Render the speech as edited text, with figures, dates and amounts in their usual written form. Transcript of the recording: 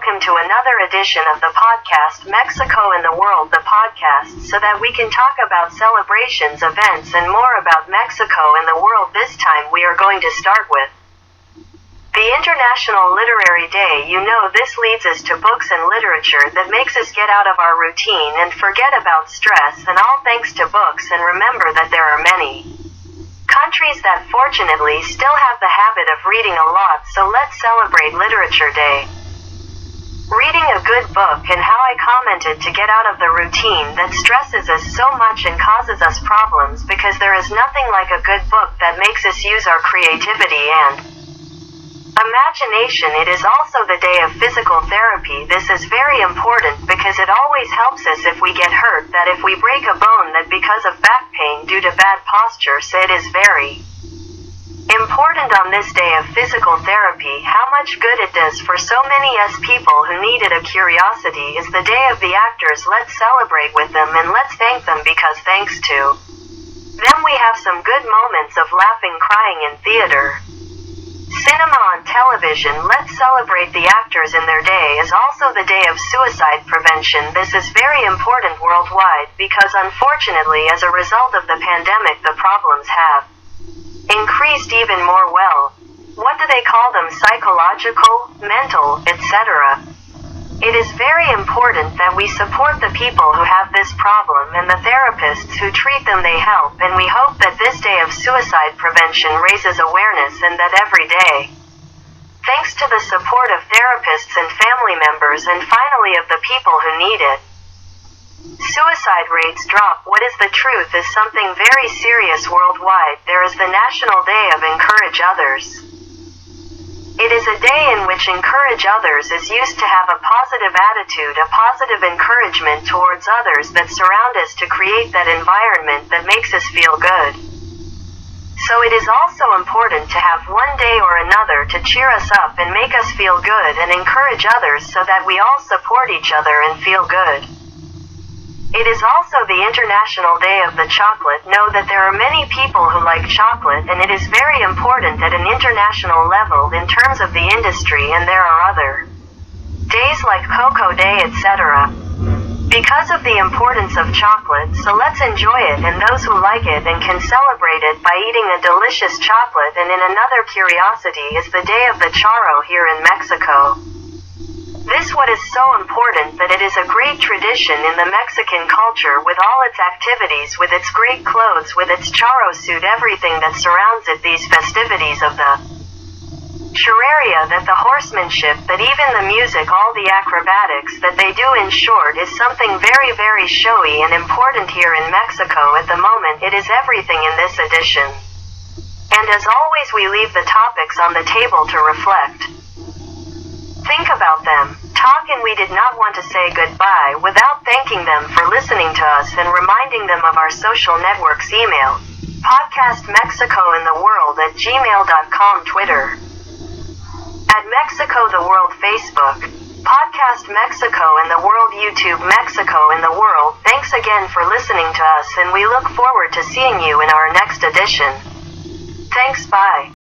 welcome to another edition of the podcast Mexico and the World, the podcast, so that we can talk about celebrations, events, and more about Mexico and the world. This time we are going to start with the International Literary Day. You know, this leads us to books and literature that makes us get out of our routine and forget about stress, and all thanks to books. And remember that there are many countries that fortunately still have the habit of reading a lot, so let's celebrate Literature Day. Reading a good book, and how I commented to get out of the routine that stresses us so much and causes us problems, because there is nothing like a good book that makes us use our creativity and imagination. It is also the day of physical therapy. This is very important because it always helps us if we get hurt, that if we break a bone, that because of back pain due to bad posture. So it is very important on this day of physical therapy how much good it does for so many people who needed a curiosity. Is the day of the actors. Let's celebrate with them and let's thank them, because thanks to them we have some good moments of laughing, crying in theater, cinema, on television. Let's celebrate the actors in their day. Is also the day of suicide prevention. This is very important worldwide because unfortunately as a result of the pandemic the problems have increased even more. Well, what do they call them? Psychological, mental, etc. It is very important that we support the people who have this problem, and the therapists who treat them, they help, and we hope that this day of suicide prevention raises awareness, and that every day, thanks to the support of therapists and family members, and finally of the people who need it, suicide rates drop. What is the truth is something very serious worldwide. There is the National Day of Encourage Others. It is a day in which encourage others is used to have a positive attitude, a positive encouragement towards others that surround us, to create that environment that makes us feel good. So it is also important to have one day or another to cheer us up and make us feel good and encourage others, so that we all support each other and feel good. It is also the International Day of the Chocolate. Know that there are many people who like chocolate, and it is very important at an international level in terms of the industry, and there are other days like Cocoa Day, etc. because of the importance of chocolate. So let's enjoy it, and those who like it and can celebrate it by eating a delicious chocolate. And in another curiosity is the Day of the Charro here in Mexico. This what is so important, that it is a great tradition in the Mexican culture, with all its activities, with its great clothes, with its charro suit, everything that surrounds it, these festivities of the charreria, that the horsemanship, that even the music, all the acrobatics that they do, in short, is something very, very showy and important here in Mexico at the moment. It is everything in this edition. And as always we leave the topics on the table to reflect. Think about them, talk, and we did not want to say goodbye without thanking them for listening to us and reminding them of our social networks email, podcastmexicoandtheworld@gmail.com, Twitter @MexicoTheWorld, Facebook, Podcast Mexico and the World, YouTube Mexico and the World. Thanks again for listening to us, and we look forward to seeing you in our next edition. Thanks, bye.